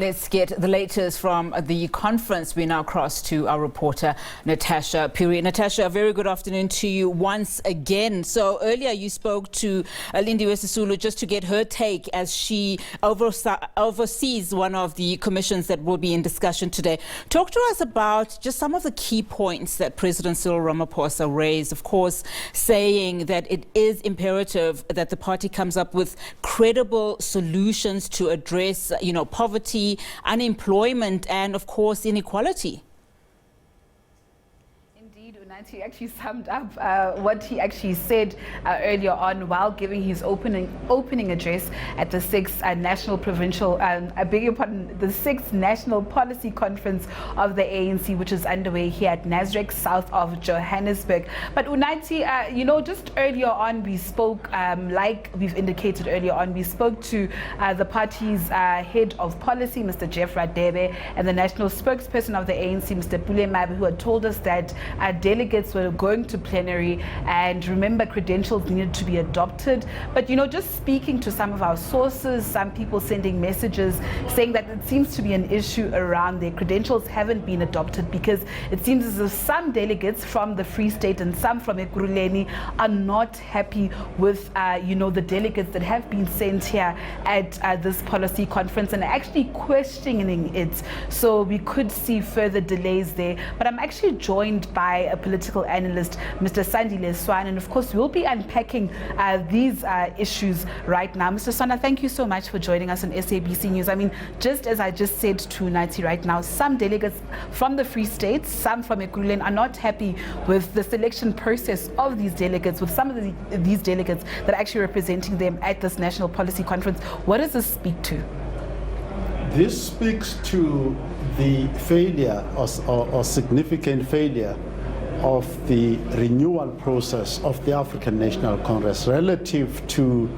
let's get the latest from the conference. We now cross to our reporter, Natasha Phiri. Natasha, a very good afternoon to you once again. So earlier you spoke to Lindiwe Sisulu just to get her take as she oversees one of the commissions that will be in discussion today. Talk to us about just some of the key points that President Cyril Ramaphosa raised, of course, saying that it is imperative that the party comes up with credible solutions to address, poverty, unemployment, and of course, inequality. He actually summed up what he actually said earlier on while giving his opening address at the 6th National Provincial, the 6th National Policy Conference of the ANC, which is underway here at Nasrec, south of Johannesburg. But Unathi, just earlier on we spoke, like we've indicated earlier on, we spoke to the party's head of policy, Mr. Jeff Radebe, and the national spokesperson of the ANC, Mr. Pule Mabe, who had told us that delegates were going to plenary, and remember, credentials needed to be adopted. But just speaking to some of our sources, some people sending messages saying that it seems to be an issue around their credentials haven't been adopted, because it seems as if some delegates from the Free State and some from Ekurhuleni are not happy with the delegates that have been sent here at this policy conference, and actually questioning it. So we could see further delays there. But I'm actually joined by a political analyst, Mr. Sandile Swan, and of course we'll be unpacking these issues right now. Mr. Swana, thank you so much for joining us on SABC News. I mean, just as I just said to Nati right now, some delegates from the Free State, some from Ekurhuleni, are not happy with the selection process of these delegates, with some of these delegates that are actually representing them at this National Policy Conference. What does this speak to? This speaks to the failure or significant failure of the renewal process of the African National Congress relative to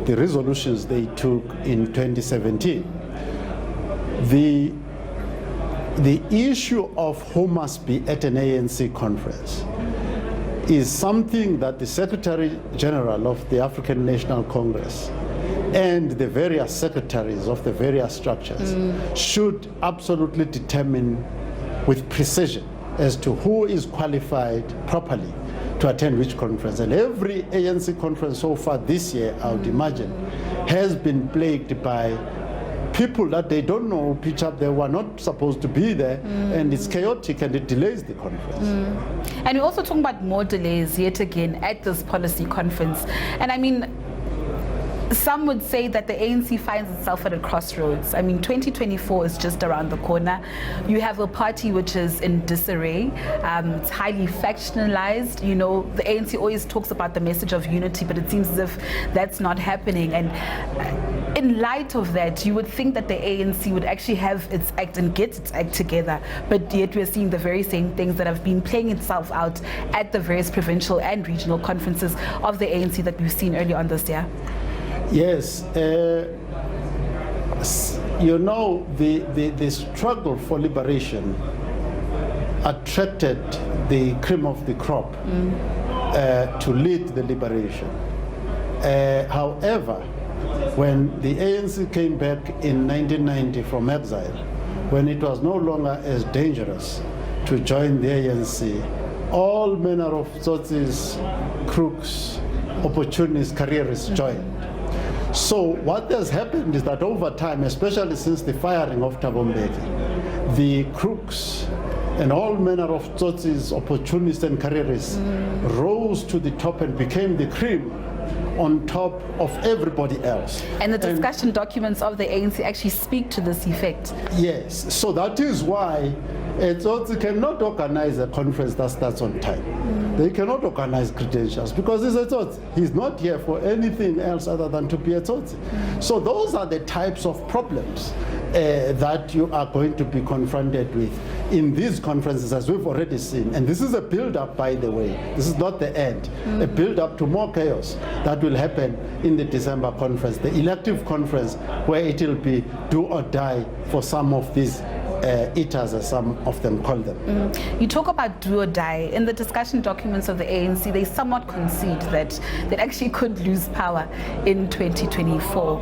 the resolutions they took in 2017. The issue of who must be at an ANC conference is something that the Secretary General of the African National Congress and the various secretaries of the various structures should absolutely determine with precision as to who is qualified properly to attend which conference. And every ANC conference so far this year, I would imagine, has been plagued by people that they don't know pitch up there, were not supposed to be there, and it's chaotic and it delays the conference. And we're also talking about more delays yet again at this policy conference. And I mean, some would say that the ANC finds itself at a crossroads. I mean, 2024 is just around the corner. You have a party which is in disarray. It's highly factionalized. The ANC always talks about the message of unity, but it seems as if that's not happening. And in light of that, you would think that the ANC would actually have its act and get its act together. But yet we're seeing the very same things that have been playing itself out at the various provincial and regional conferences of the ANC that we've seen earlier on this year. Yes, the struggle for liberation attracted the cream of the crop to lead the liberation. However, when the ANC came back in 1990 from exile, when it was no longer as dangerous to join the ANC, all manner of sources, crooks, opportunists, careerists joined. So what has happened is that over time, especially since the firing of Thabo Mbeki, the crooks and all manner of sources, opportunists and careerists rose to the top and became the cream on top of everybody else. And the discussion documents of the ANC actually speak to this effect. Yes, so that is why Tsotsi cannot organize a conference that starts on time. They cannot organize credentials because he's a Tsotsi. He's not here for anything else other than to be a Tsotsi. So those are the types of problems that you are going to be confronted with in these conferences, as we've already seen. And this is a build-up, by the way. This is not the end. A build-up to more chaos that will happen in the December conference, the elective conference, where it will be do or die for some of these eaters, as some of them call them. You talk about do or die. In the discussion documents of the ANC, they somewhat concede that they actually could lose power in 2024.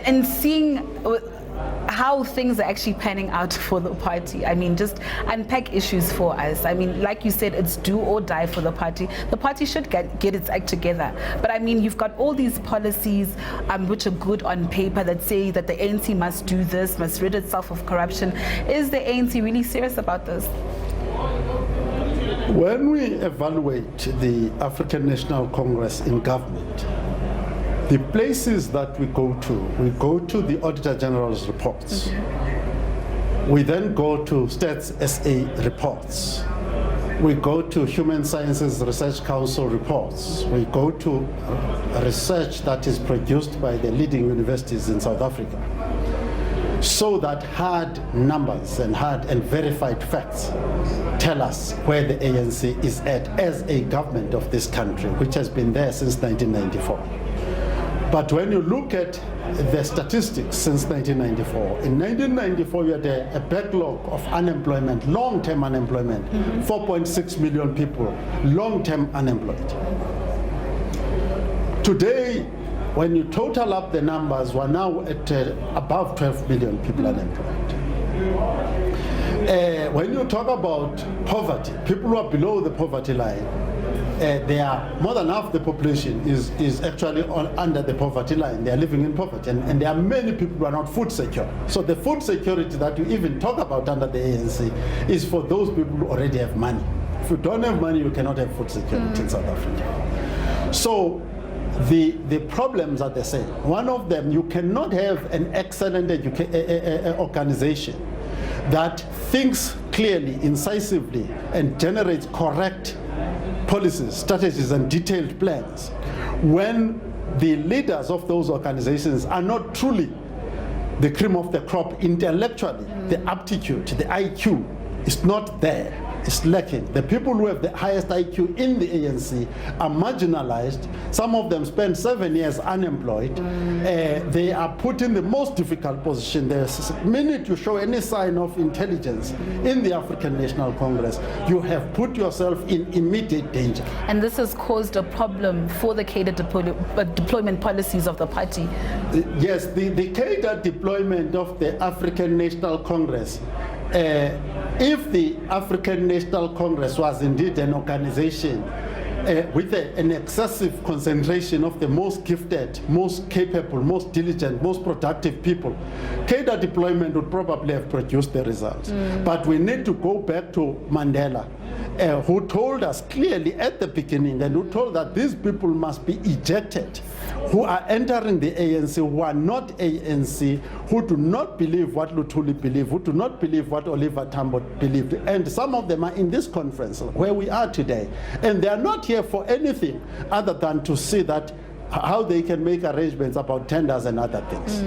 and seeing how things are actually panning out for the party. I mean, just unpack issues for us. I mean, like you said, it's do or die for the party. The party should get its act together. But I mean, you've got all these policies which are good on paper that say that the ANC must do this, must rid itself of corruption. Is the ANC really serious about this? When we evaluate the African National Congress in government, the places that we go to the Auditor General's reports. We then go to Stats SA reports. We go to Human Sciences Research Council reports. We go to research that is produced by the leading universities in South Africa. So that hard numbers and hard and verified facts tell us where the ANC is at as a government of this country, which has been there since 1994. But when you look at the statistics since 1994, in 1994 you had a backlog of unemployment, long-term unemployment, 4.6 million people, long-term unemployed. Today, when you total up the numbers, we're now at above 12 million people unemployed. When you talk about poverty, people who are below the poverty line, they are more than half the population is actually under the poverty line. They are living in poverty, and there are many people who are not food secure. So the food security that you even talk about under the ANC is for those people who already have money. If you don't have money, you cannot have food security in South Africa. So the problems are the same. One of them, you cannot have an excellent organization that thinks clearly, incisively, and generates correct policies, strategies, and detailed plans when the leaders of those organizations are not truly the cream of the crop intellectually. The aptitude, the IQ is not there. It's lacking. The people who have the highest IQ in the ANC are marginalized. Some of them spend 7 years unemployed. They are put in the most difficult position. The minute you show any sign of intelligence in the African National Congress, you have put yourself in immediate danger. And this has caused a problem for the cadre deployment policies of the party. Yes, the cadre deployment of the African National Congress, if the African National Congress was indeed an organization with an excessive concentration of the most gifted, most capable, most diligent, most productive people, cadre deployment would probably have produced the results. But we need to go back to Mandela, who told us clearly at the beginning, and who told that these people must be ejected, who are entering the ANC, who are not ANC, who do not believe what Luthuli believed, who do not believe what Oliver Tambo believed. And some of them are in this conference where we are today. And they are not here for anything other than to see that how they can make arrangements about tenders and other things.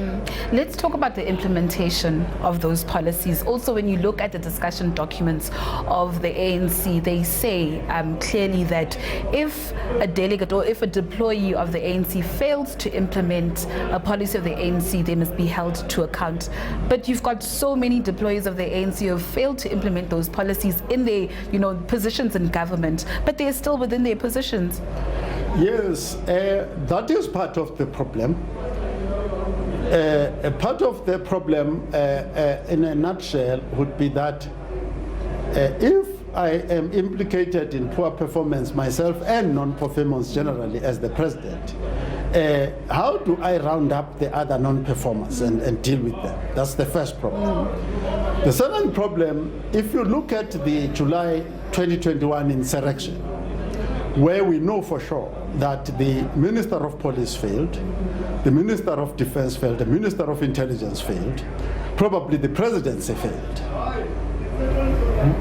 Let's talk about the implementation of those policies. Also, when you look at the discussion documents of the ANC, they say clearly that if a delegate or if a deployee of the ANC fails to implement a policy of the ANC, they must be held to account. But you've got so many deployees of the ANC who have failed to implement those policies in their positions in government, but they're still within their positions. Yes, that is part of the problem. Part of the problem, in a nutshell, would be that if I am implicated in poor performance myself and non-performance generally as the president, how do I round up the other non-performers and deal with them? That's the first problem. The second problem, if you look at the July 2021 insurrection, where we know for sure that the Minister of Police failed, the Minister of Defense failed, the Minister of Intelligence failed, probably the presidency failed.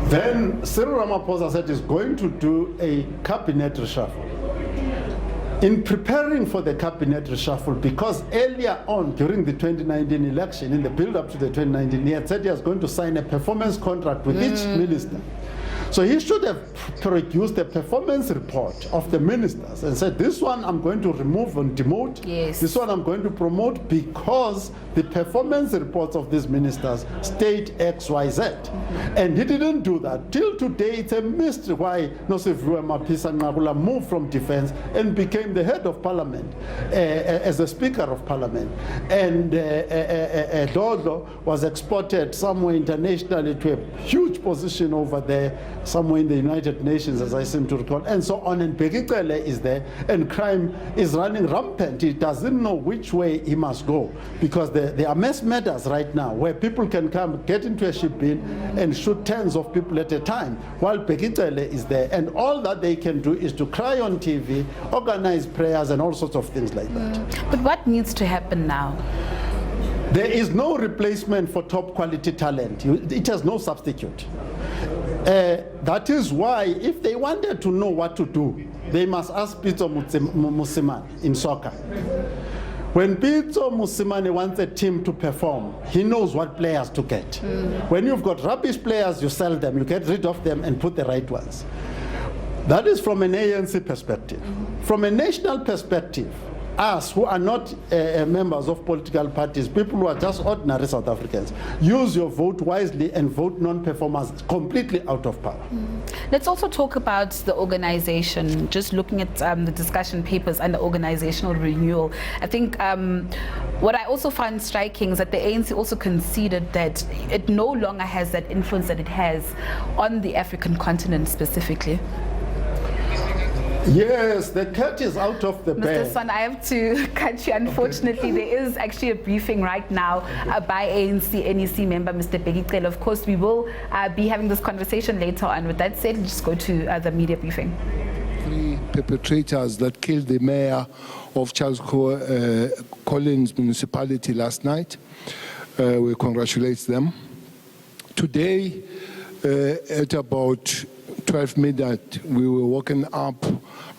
Then Cyril Ramaphosa said he's going to do a cabinet reshuffle. In preparing for the cabinet reshuffle, because earlier on during the 2019 election, in the build-up to the 2019, he had said he was going to sign a performance contract with each minister. So he should have produced a performance report of the ministers and said, this one I'm going to remove and demote, yes. This one I'm going to promote because the performance reports of these ministers state XYZ. And he didn't do that. Till today, it's a mystery why Nosiviwe Mapisa Nqakula moved from defense and became the head of parliament as the Speaker of Parliament. And Dodo was exported somewhere internationally to a huge position over there, somewhere in the United Nations, as I seem to recall, and so on. And Bekicele is there, and crime is running rampant. He doesn't know which way he must go, because there are mass murders right now where people can come, get into a ship bin and shoot tens of people at a time, while Bekicele is there. And all that they can do is to cry on TV, organize prayers and all sorts of things like that. But what needs to happen now? There is no replacement for top quality talent. It has no substitute. That is why, if they wanted to know what to do, they must ask Pitso Mosimane in soccer. When Pitso Mosimane wants a team to perform, he knows what players to get. When you've got rubbish players, you sell them, you get rid of them and put the right ones. That is from an ANC perspective. From a national perspective, us who are not members of political parties, people who are just ordinary South Africans, use your vote wisely and vote non-performers completely out of power. Let's also talk about the organization, just looking at the discussion papers and the organizational renewal. I think what I also find striking is that the ANC also conceded that it no longer has that influence that it has on the African continent specifically. Yes, the cat is out of the bag. Mr. Swan, I have to cut you. Unfortunately, there is actually a briefing right now by ANC NEC member Mr. Bekicele. Of course, we will be having this conversation later on. With that said, let's just go to the media briefing. 3 perpetrators that killed the mayor of Charles Collins municipality last night. We congratulate them. Today, at about 12 midnight, we were woken up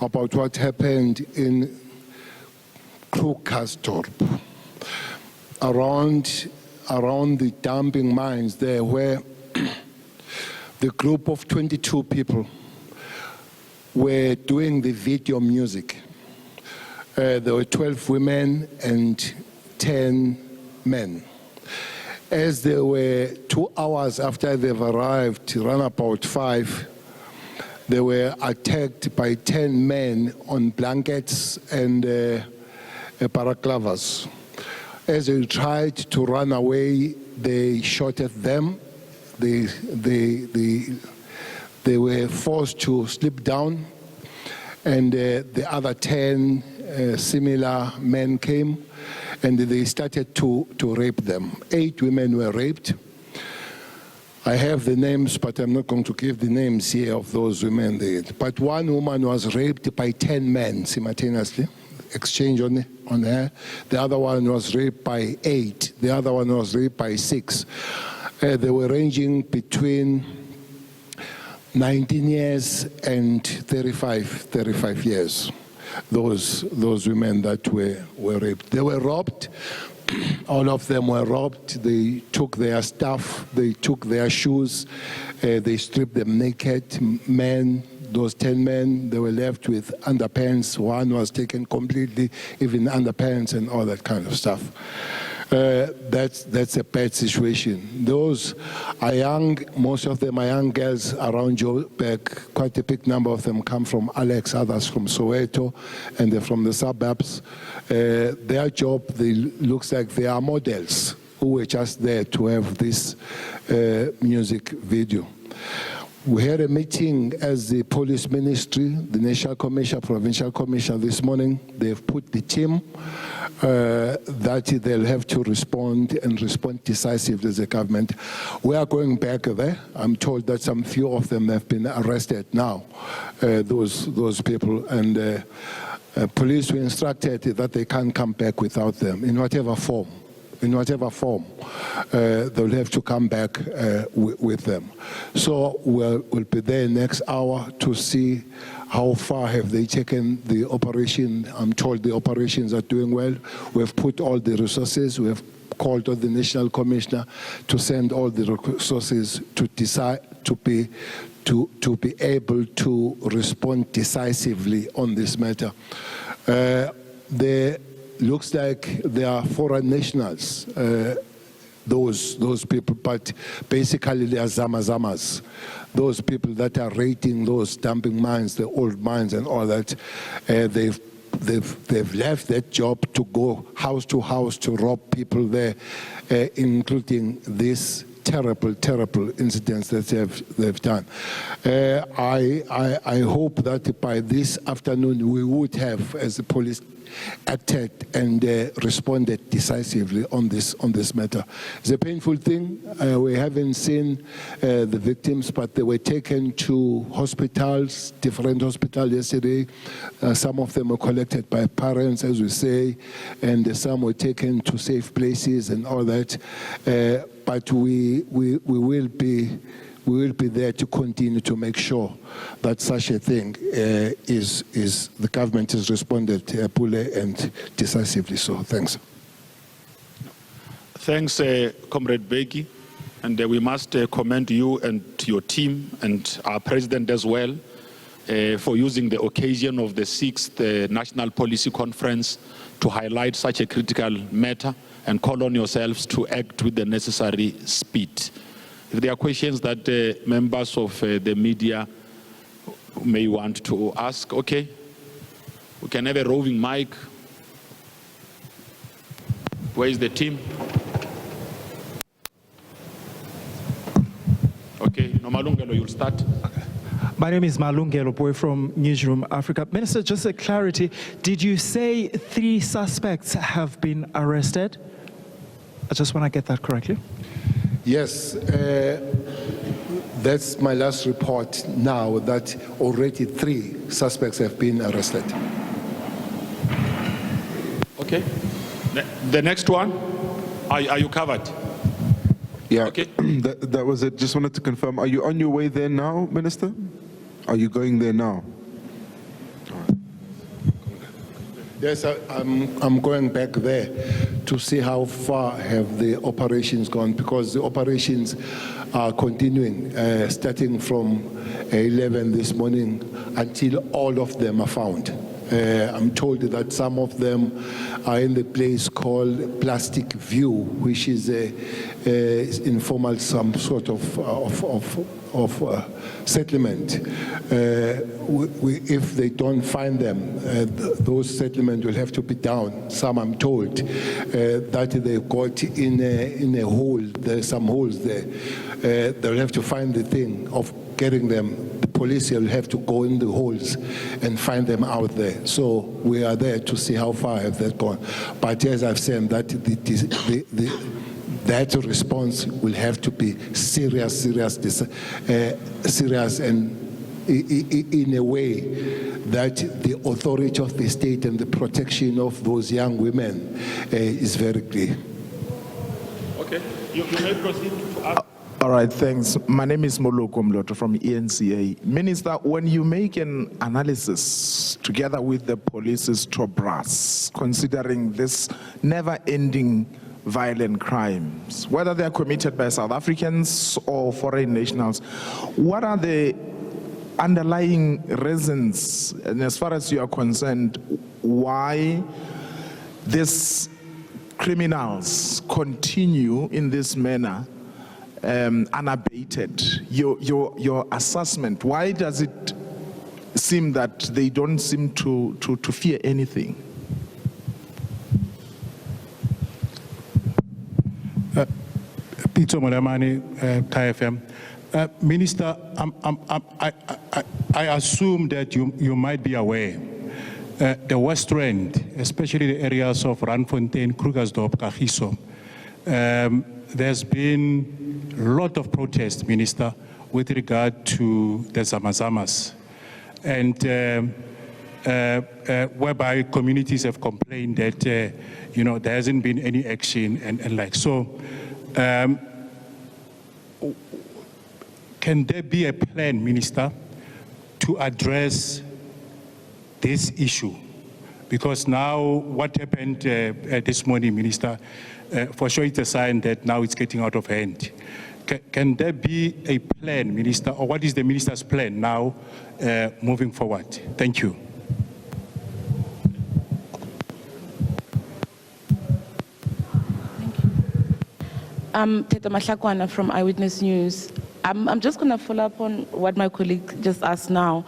about what happened in Krugersdorp, around the dumping mines there, where the group of 22 people were doing the video music. There were 12 women and 10 men. As they were 2 hours after they've arrived, around about 5, they were attacked by 10 men on blankets and balaclavas. As they tried to run away, they shot at them. They were forced to slip down, and the other 10 similar men came, and they started to rape them. 8 women were raped. I have the names, but I'm not going to give the names here of those women. But one woman was raped by 10 men simultaneously, exchange on her. The other one was raped by 8. The other one was raped by 6. They were ranging between 19 years and 35 years. Those women that were raped. They were robbed. All of them were robbed. They took their stuff, they took their shoes, they stripped them naked. Men, those 10 men, they were left with underpants. One was taken completely, even underpants and all that kind of stuff. That's a bad situation. Those are young, most of them are young girls around Joburg. Quite a big number of them come from Alex, others from Soweto, and they're from the suburbs. Their job, looks like they are models who were just there to have this music video. We had a meeting as the police ministry, the national commissioner, provincial commissioner this morning. They've put the team that they'll have to respond and respond decisively as a government. We are going back there. I'm told that some few of them have been arrested now, those people, and police were instructed that they can't come back without them in whatever form. They'll have to come back with them. So we'll be there next hour to see how far have they taken the operation. I'm told the operations are doing well. We've put all the resources. We have called on the national commissioner to send all the resources to decide to be able to respond decisively on this matter. The looks like they are foreign nationals, those people, but basically they are zamazamas. Those people that are raiding those dumping mines, the old mines and all that, they've left that job to go house to house to rob people there, including this terrible incidents that they've done. I hope that by this afternoon we would have, as the police, acted and responded decisively on this matter. It's a painful thing. We haven't seen the victims, but they were taken to hospitals, different hospitals yesterday. Some of them were collected by parents, as we say, and some were taken to safe places and all that. But we will be there to continue to make sure that such a thing is the government has responded fully and decisively. So thanks. Thanks, Comrade Beki, and we must commend you and your team and our president as well for using the occasion of the 6th National Policy Conference to highlight such a critical matter and call on yourselves to act with the necessary speed. If there are questions that members of the media may want to ask, okay, we can have a roving mic. Where is the team? Okay, Nomalungelo, you'll start. My name is Malungelo Boy from Newsroom Africa. Minister, just a clarity, did you say 3 suspects have been arrested? I just want to get that correctly. Yes, that's my last report now, that already 3 suspects have been arrested. Okay. The next one, are you covered? Yeah, Okay. that was it. Just wanted to confirm, are you on your way there now, Minister? Are you going there now? Yes, I'm going back there to see how far have the operations gone, because the operations are continuing, starting from 11 this morning until all of them are found. I'm told that some of them are in the place called Plastic View, which is informal, some sort of settlement. If they don't find them, those settlements will have to be down. Some, I'm told, that they got in a hole. There's some holes there. They'll have to find the thing of getting them. The police will have to go in the holes and find them out there. So we are there to see how far have that gone. But as I've said, that that response will have to be serious, and in a way that the authority of the state and the protection of those young women is very clear. Okay, you may proceed to ask. All right, thanks. My name is Moloko Mloto from ENCA. Minister, when you make an analysis together with the police's top brass, considering this never-ending violent crimes, whether they are committed by South Africans or foreign nationals, what are the underlying reasons, and as far as you are concerned, why these criminals continue in this manner unabated? Your assessment, why does it seem that they don't seem to fear anything? Peter Molamani, KFM. Minister, I assume that you might be aware the West Rand, especially the areas of Randfontein, Krugersdorp, Kagiso, there's been a lot of protest, Minister, with regard to the Zamazamas, and whereby communities have complained that there hasn't been any action and like so. Can there be a plan, Minister, to address this issue? Because now what happened this morning, Minister, for sure it's a sign that now it's getting out of hand. Can there be a plan, Minister, or what is the Minister's plan now moving forward? Thank you. I'm Teta Mahlakwana from Eyewitness News. I'm just going to follow up on what my colleague just asked now.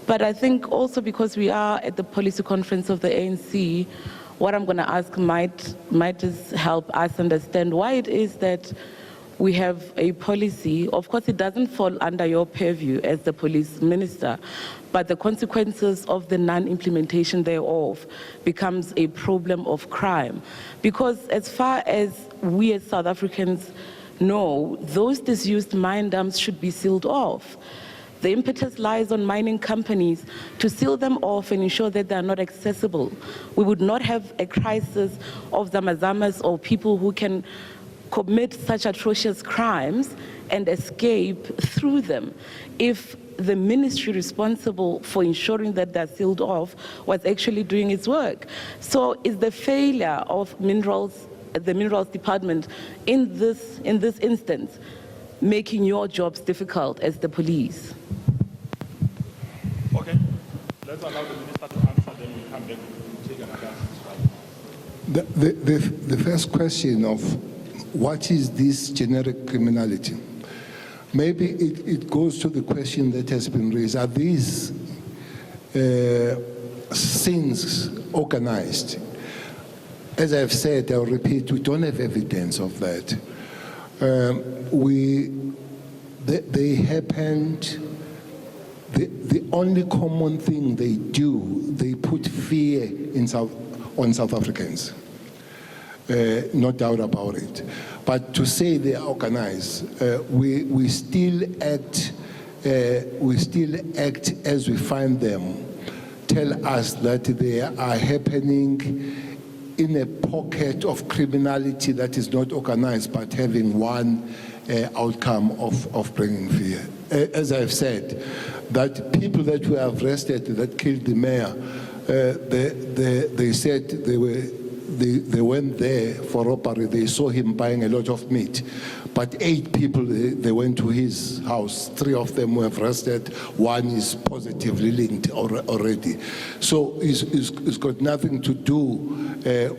But I think also because we are at the policy conference of the ANC, what I'm going to ask might just help us understand why it is that we have a policy. Of course, it doesn't fall under your purview as the police minister, but the consequences of the non-implementation thereof becomes a problem of crime. Because as far as we as South Africans know, those disused mine dumps should be sealed off. The impetus lies on mining companies to seal them off and ensure that they are not accessible. We would not have a crisis of zamazamas or people who can commit such atrocious crimes and escape through them if the ministry responsible for ensuring that they're sealed off was actually doing its work. So is the failure of the Minerals Department in this instance making your jobs difficult as the police? Okay. Let's allow the minister to answer, then we'll come back to take another. The first question of what is this generic criminality? Maybe it goes to the question that has been raised. Are these sins organized? As I've said, I'll repeat, we don't have evidence of that. They happened. The only common thing they do, they put fear on South Africans. No doubt about it. But to say they are organized, we still act as we find them. Tell us that they are happening in a pocket of criminality that is not organized, but having one outcome of bringing fear. As I've said, that people that were arrested that killed the mayor, they said they went there for robbery. They saw him buying a lot of meat. But 8 people, they went to his house. 3 of them were arrested. 1 is positively linked already. So it's got nothing to do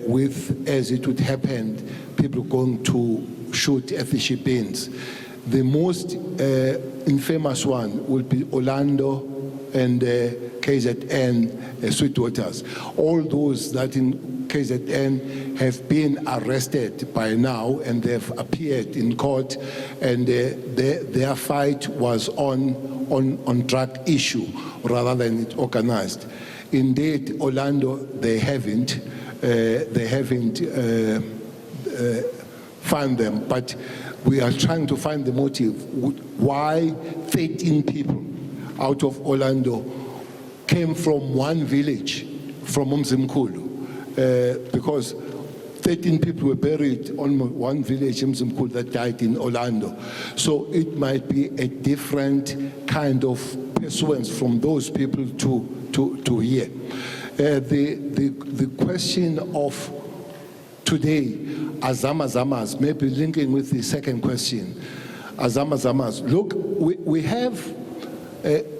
with, as it would happen, people going to shoot at the ship-ins. The most infamous one will be Orlando and KZN, Sweetwaters. All those that in KZN have been arrested by now and they've appeared in court, and their fight was on drug issue rather than it organized. Indeed, Orlando, they haven't found them, but we are trying to find the motive. Why 13 people out of Orlando came from one village, from Mzimkhulu, because 13 people were buried on one village, Mzimkhulu, that died in Orlando. So it might be a different kind of pursuance from those people to here. The question of today, Azamazamas, maybe linking with the second question, Azamazamas. Look, we have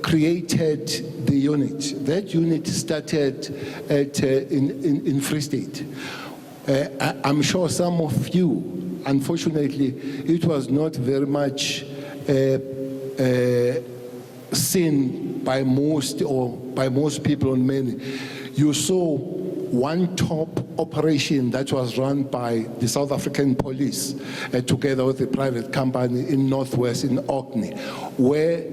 created the unit. That unit started in Free State. I'm sure some of you, unfortunately, it was not very much seen by most people on many. You saw one top operation that was run by the South African police together with a private company in Northwest in Orkney, where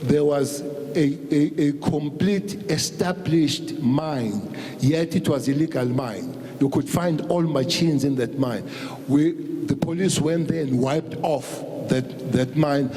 there was a complete established mine, yet it was illegal mine. You could find all machines in that mine. The police went there and wiped off that mine.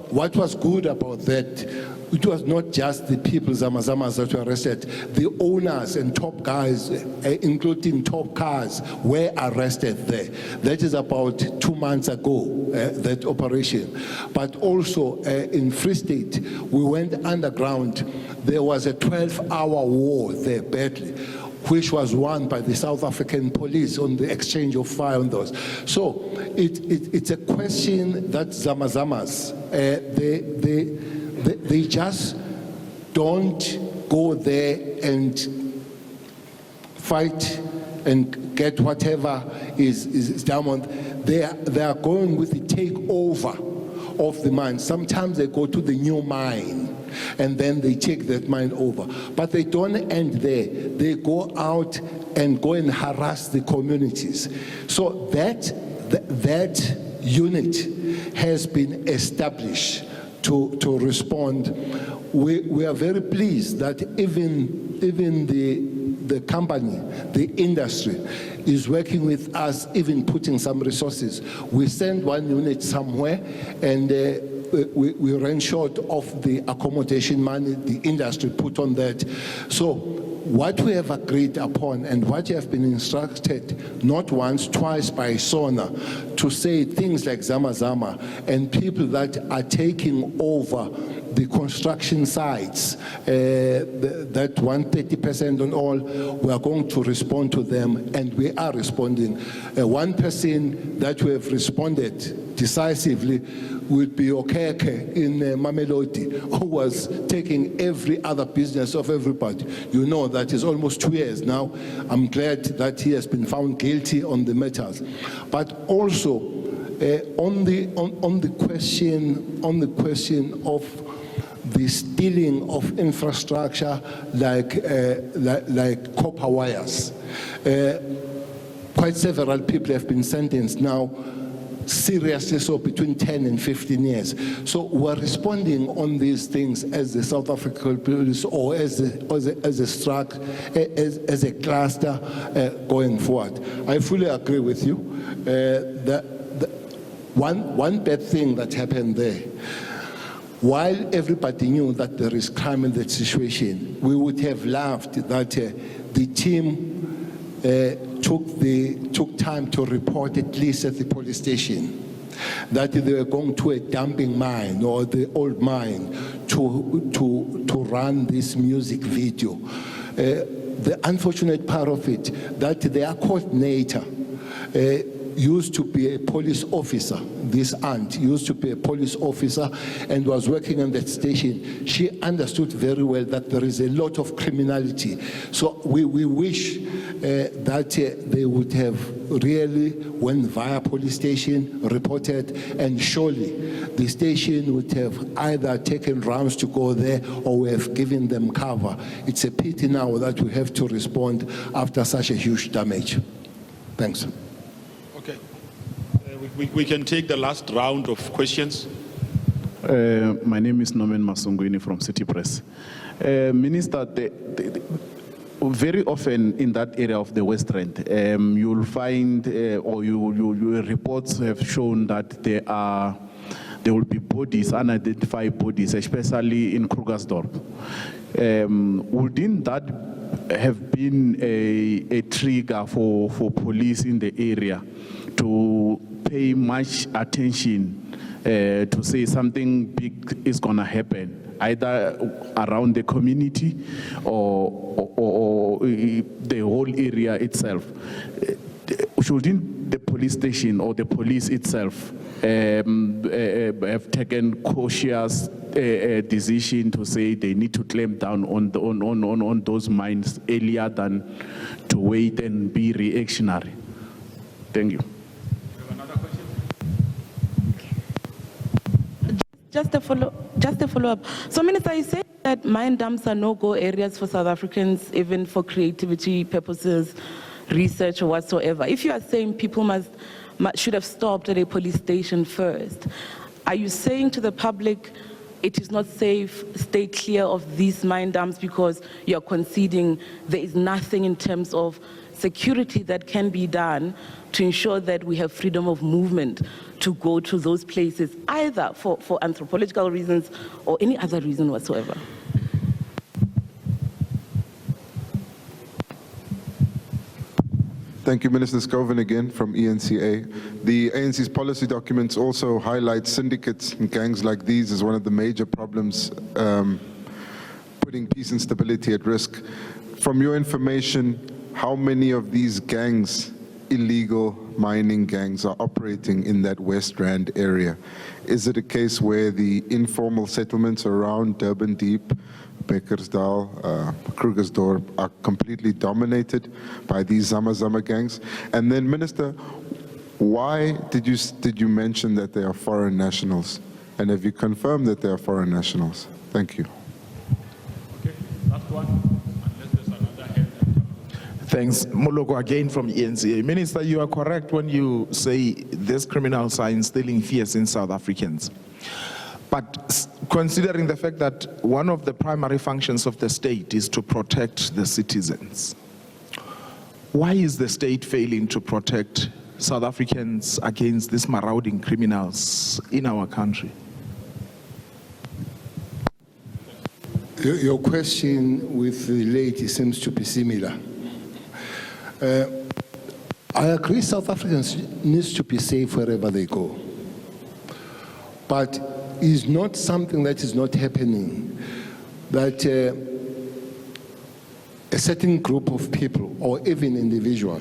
What was good about that, it was not just the people, Zamazamas, that were arrested. The owners and top guys, including top cars, were arrested there. That is about 2 months ago, that operation. But also in Free State, we went underground. There was a 12-hour war there, badly, which was won by the South African police on the exchange of fire on those. So it's a question that Zamazamas, they just don't go there and fight and get whatever is diamond. They are going with the takeover of the mine. Sometimes they go to the new mine and then they take that mine over. But they don't end there. They go out and go and harass the communities. So that unit has been established to respond. We are very pleased that even the company, the industry, is working with us, even putting some resources. We send one unit somewhere, and we ran short of the accommodation money the industry put on that. So what we have agreed upon and what you have been instructed not once, twice by SONA to say things like Zama Zama and people that are taking over the construction sites, that 130% on all, we are going to respond to them, and we are responding. One person that we have responded decisively would be Okeke in Mamelodi, who was taking every other business of everybody. You know that is almost 2 years now. I'm glad that he has been found guilty on the matters. But also on the question of the stealing of infrastructure like copper wires, quite several people have been sentenced now, seriously so, between 10 and 15 years. So we're responding on these things as the South African police, or as a cluster going forward. I fully agree with you. One bad thing that happened there, while everybody knew that there is crime in that situation, we would have loved that the team took time to report, at least at the police station, that they were going to a dumping mine or the old mine to run this music video. The unfortunate part of it, that their coordinator used to be a police officer. This aunt used to be a police officer and was working on that station. She understood very well that there is a lot of criminality. So we wish that they would have really went via police station, reported, and surely the station would have either taken rounds to go there or we have given them cover. It's a pity now that we have to respond after such a huge damage. Thanks. Okay. We can take the last round of questions. My name is Norman Masungwini from City Press. Minister, very often in that area of the West Rand, you'll find, or your reports have shown that there will be bodies, unidentified bodies, especially in Krugersdorp. Wouldn't that have been a trigger for police in the area to pay much attention to say something big is going to happen, either around the community or the whole area itself? Shouldn't the police station or the police itself have taken cautious decision to say they need to clamp down on those mines earlier than to wait and be reactionary? Thank you. Another question? Just a follow-up. So, Minister, you said that mine dumps are no-go areas for South Africans, even for creativity purposes, research or whatsoever. If you are saying people should have stopped at a police station first, are you saying to the public it is not safe, stay clear of these mine dumps because you're conceding there is nothing in terms of security that can be done to ensure that we have freedom of movement to go to those places, either for anthropological reasons or any other reason whatsoever? Thank you, Minister Scoven again from ENCA. The ANC's policy documents also highlight syndicates and gangs like these as one of the major problems putting peace and stability at risk. From your information, how many of these gangs, illegal mining gangs, are operating in that West Rand area? Is it a case where the informal settlements around Durban Deep, Bakersdal, Krugersdorp are completely dominated by these Zama Zama gangs. And then, Minister, why did you mention that they are foreign nationals? And have you confirmed that they are foreign nationals? Thank you. Okay, last one, unless there's another hand. Thanks. Moloko again from ENCA. Minister, you are correct when you say these criminals are instilling fears in South Africans. But considering the fact that one of the primary functions of the state is to protect the citizens, why is the state failing to protect South Africans against these marauding criminals in our country? Your question with the lady seems to be similar. I agree South Africans need to be safe wherever they go. But it's not something that is not happening, that a certain group of people, or even individual,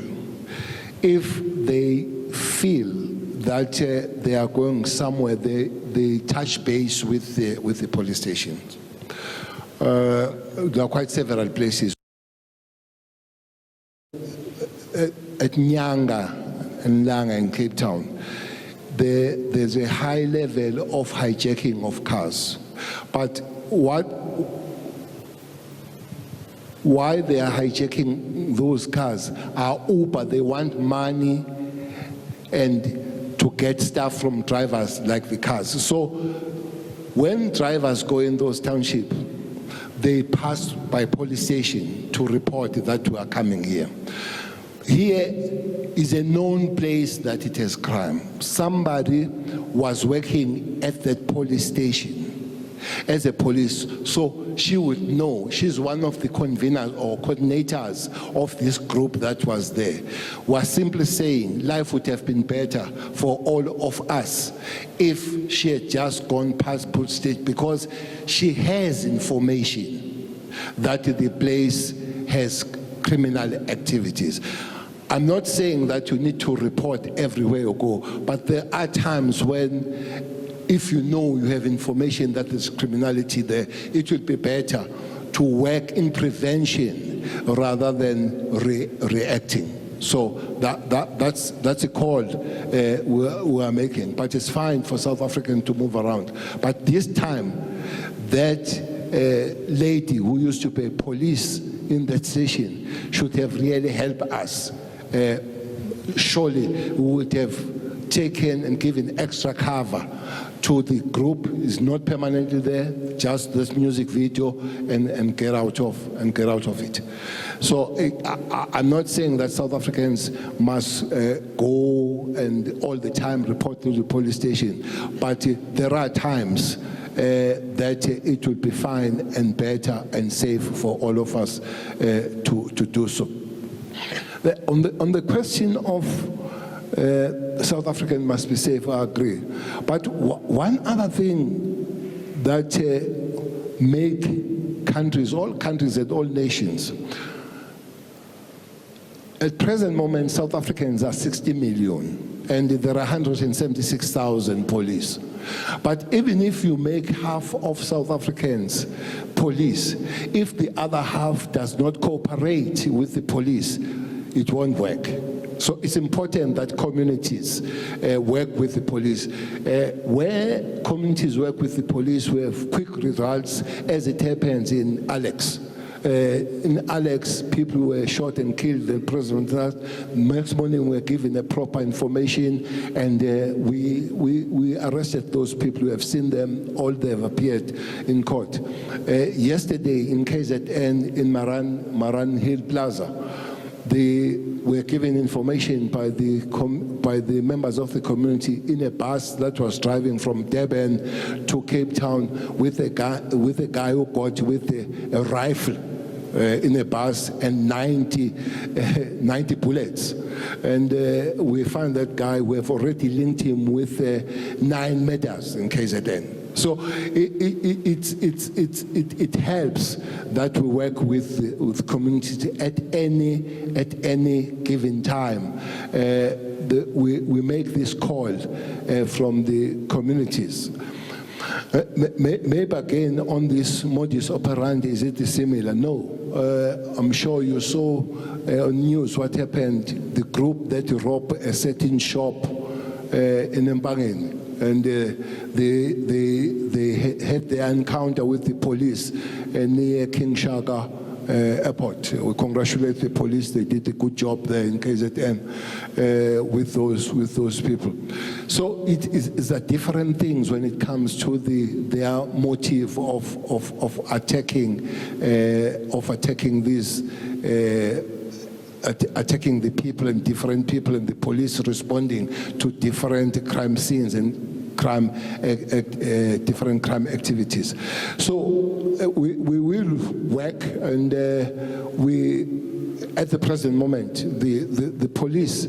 if they feel that they are going somewhere, they touch base with the police stations. There are quite several places. At Nyanga and Langa in Cape Town, there's a high level of hijacking of cars. But why they are hijacking those cars are Uber. They want money and to get stuff from drivers like the cars. So when drivers go in those townships, they pass by police station to report that we are coming here. Here is a known place that it has crime. Somebody was working at that police station as a police, so she would know. She's one of the conveners or coordinators of this group that was there. Was simply saying life would have been better for all of us if she had just gone past police station, because she has information that the place has criminal activities. I'm not saying that you need to report everywhere you go, but there are times when, if you know you have information that there's criminality there, it would be better to work in prevention rather than reacting. So that's a call we are making. But it's fine for South Africans to move around. But this time, that lady who used to be police in that station should have really helped us. Surely we would have taken and given extra cover to the group. Is not permanently there, just this music video and get out of it. So I'm not saying that South Africans must go and all the time report to the police station, but there are times that it would be fine and better and safe for all of us to do so. On the question of South African must be safe, I agree. But one other thing that make countries, all countries and all nations, at present moment, South Africans are 60 million, and there are 176,000 police. But even if you make half of South Africans police, if the other half does not cooperate with the police, it won't work. So it's important that communities work with the police. Where communities work with the police, we have quick results, as it happens in Alex. In Alex, people were shot and killed. The president, next morning, we were given a proper information, and we arrested those people. We have seen them. All they have appeared in court. Yesterday, in KZN, in Maran Hill Plaza, they were given information by the members of the community in a bus that was driving from Durban to Cape Town with a guy who got with a rifle in a bus and 90 bullets. And we found that guy. We have already linked him with 9 murders in KZN. So it helps that we work with communities at any given time. We make this call from the communities. Maybe again on this modus operandi, is it similar? No. I'm sure you saw on news what happened, the group that robbed a certain shop in Mpangeni. And they had their encounter with the police near King Shaka Airport. We congratulate the police; they did a good job there in KZN with those people. So it's a different things when it comes to their motive of attacking these. Attacking the people and different people, and the police responding to different crime scenes and different crime activities. So we will work, and we, at the present moment, the police,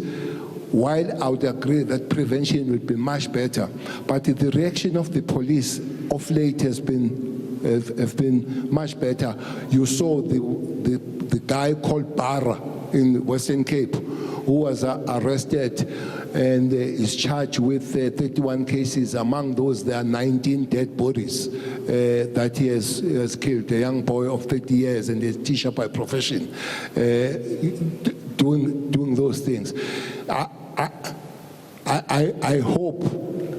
while I would agree that prevention will be much better, but the reaction of the police of late have been much better. You saw the guy called Barra in Western Cape, who was arrested and is charged with 31 cases. Among those, there are 19 dead bodies that he has killed. A young boy of 30 years and a teacher by profession, doing those things. I hope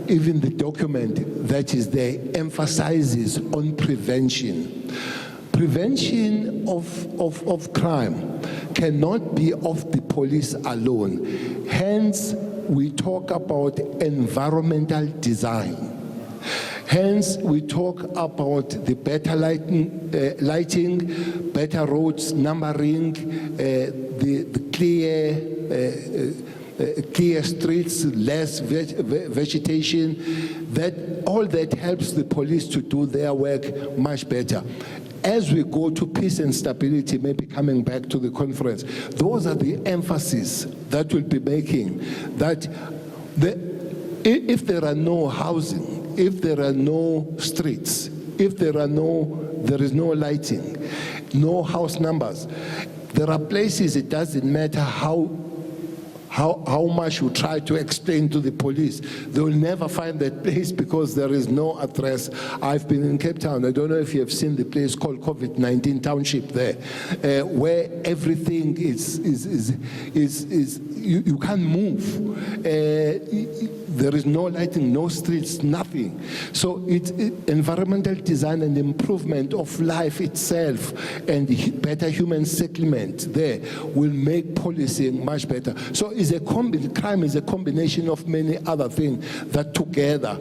even the document that is there emphasizes on prevention. Prevention of crime cannot be of the police alone. Hence, we talk about environmental design. Hence, we talk about the better lighting, better roads, numbering, the clear streets, less vegetation. All that helps the police to do their work much better. As we go to peace and stability, maybe coming back to the conference, those are the emphasis that we'll be making. That if there are no housing, if there are no streets, if there is no lighting, no house numbers, there are places it doesn't matter how much you try to explain to the police, they will never find that place because there is no address. I've been in Cape Town. I don't know if you have seen the place called COVID-19 Township there, where everything is you can't move. There is no lighting, no streets, nothing. So it's environmental design and improvement of life itself and better human settlement there will make policing much better. So crime is a combination of many other things that together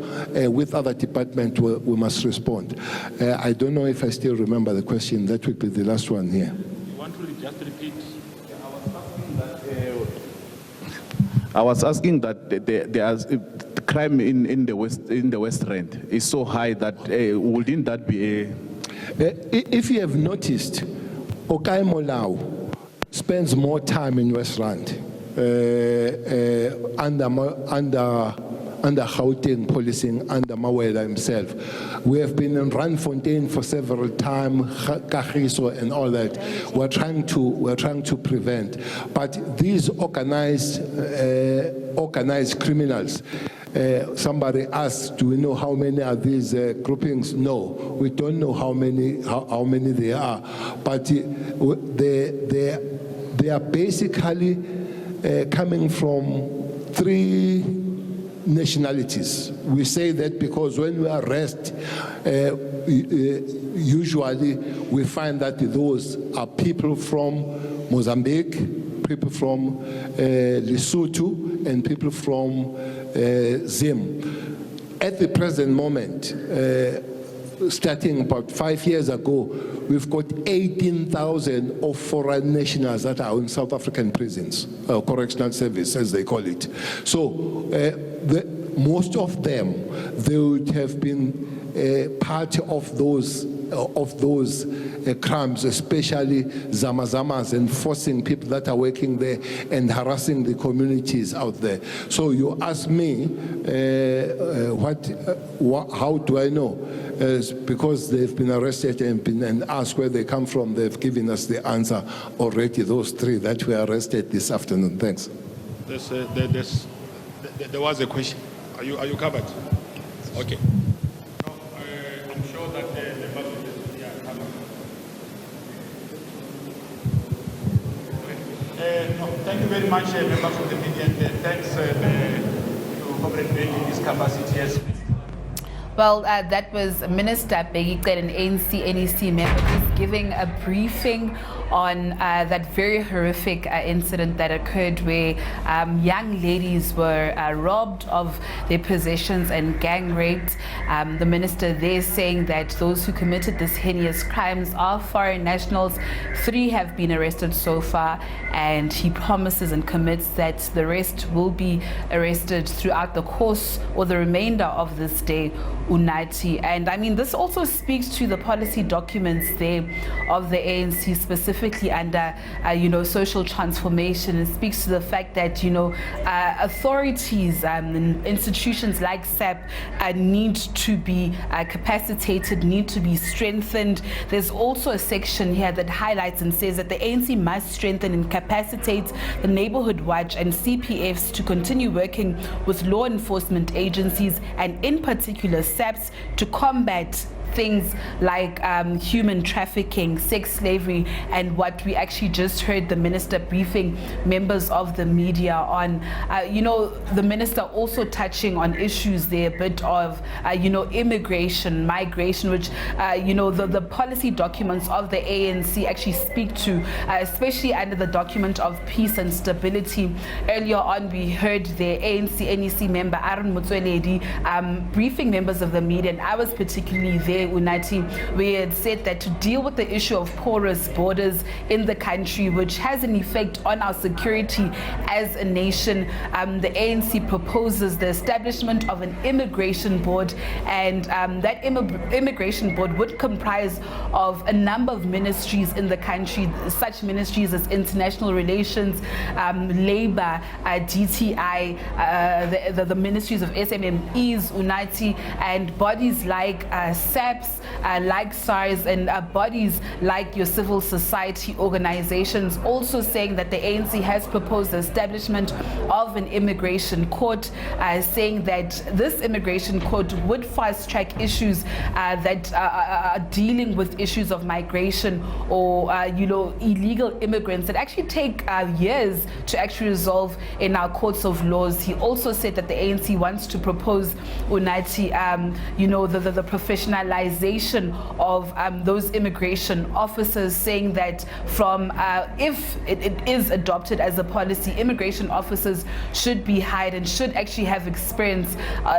with other departments we must respond. I don't know if I still remember the question. That will be the last one here. You want to just repeat? I was asking that the crime in the West Rand is so high that wouldn't that be a... If you have noticed, Okai Molau spends more time in West Rand under Gauteng policing, under Mawela himself. We have been in Randfontein for several times, Kagiso and all that. We're trying to prevent. But these organized criminals, somebody asked, do we know how many are these groupings? No, we don't know how many they are. But they are basically coming from 3 nationalities. We say that because when we arrest, usually we find that those are people from Mozambique, people from Lesotho, and people from Zim. At the present moment, starting about 5 years ago, we've got 18,000 of foreign nationals that are in South African prisons, correctional service, as they call it. So most of them, they would have been part of those crimes, especially Zamazamas, and forcing people that are working there and harassing the communities out there. So you ask me, how do I know? Because they've been arrested and asked where they come from, they've given us the answer already, those 3 that were arrested this afternoon. Thanks. There was a question. Are you covered? Okay. I'm sure that the members of the media are coming. No, thank you very much, members of the media, and thanks to Comrade Bedi in his capacity as Minister. Well, that was Minister Bedi, an ANC NEC member, just giving a briefing on that very horrific incident that occurred where young ladies were robbed of their possessions and gang raped. The minister there saying that those who committed this heinous crimes are foreign nationals. 3 have been arrested so far, and he promises and commits that the rest will be arrested throughout the course or the remainder of this day, Unati. And I mean, this also speaks to the policy documents there of the ANC, specifically under social transformation. It speaks to the fact that authorities and institutions like SAP need to be capacitated, need to be strengthened. There's also a section here that highlights and says that the ANC must strengthen and capacitate the Neighborhood Watch and CPFs to continue working with law enforcement agencies, and in particular SAPs, to combat things like human trafficking, sex slavery, and what we actually just heard the minister briefing members of the media on. The minister also touching on issues there, a bit of immigration, migration, which the policy documents of the ANC actually speak to, especially under the document of peace and stability. Earlier on, we heard the ANC NEC member Aaron Motsoaledi briefing members of the media, and I was particularly there, Unati, we had said that to deal with the issue of porous borders in the country, which has an effect on our security as a nation, the ANC proposes the establishment of an immigration board, and that immigration board would comprise of a number of ministries in the country, such ministries as international relations, labor, DTI, the ministries of SMMEs, Unati, and bodies like SAPS, like SARS, and bodies like your civil society organizations, also saying that the ANC has proposed the establishment of an immigration court, saying that this immigration court would fast track issues that are dealing with issues of migration or illegal immigrants that actually take years to actually resolve in our courts of laws. He also said that the ANC wants to propose, Unati, the professionalization of those immigration officers, saying that from if it is adopted as a policy, immigration officers should be hired and should actually have experience,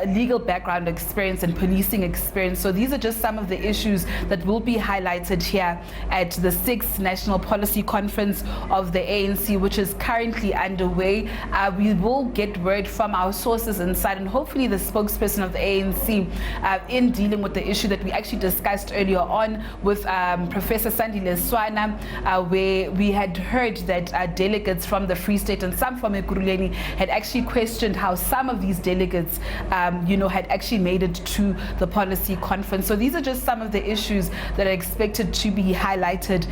legal background experience and policing experience. So these are just some of the issues that will be highlighted here at the 6th National Policy Conference of the ANC, which is currently underway. We will get word from our sources inside, and hopefully the spokesperson of the ANC in dealing with the issue that we actually discussed earlier on with Professor Sandile Swana, where we had heard that delegates from the Free State and some from Ekurhuleni had actually questioned how some of these delegates had actually made it to the policy conference. So these are just some of the issues that are expected to be highlighted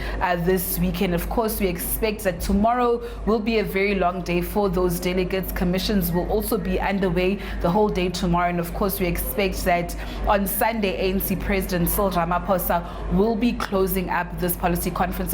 this weekend. Of course, we expect that tomorrow will be a very long day for those delegates. Commissions will also be underway the whole day tomorrow, and of course we expect that on Sunday ANC President Cyril Ramaphosa will be closing up this policy conference.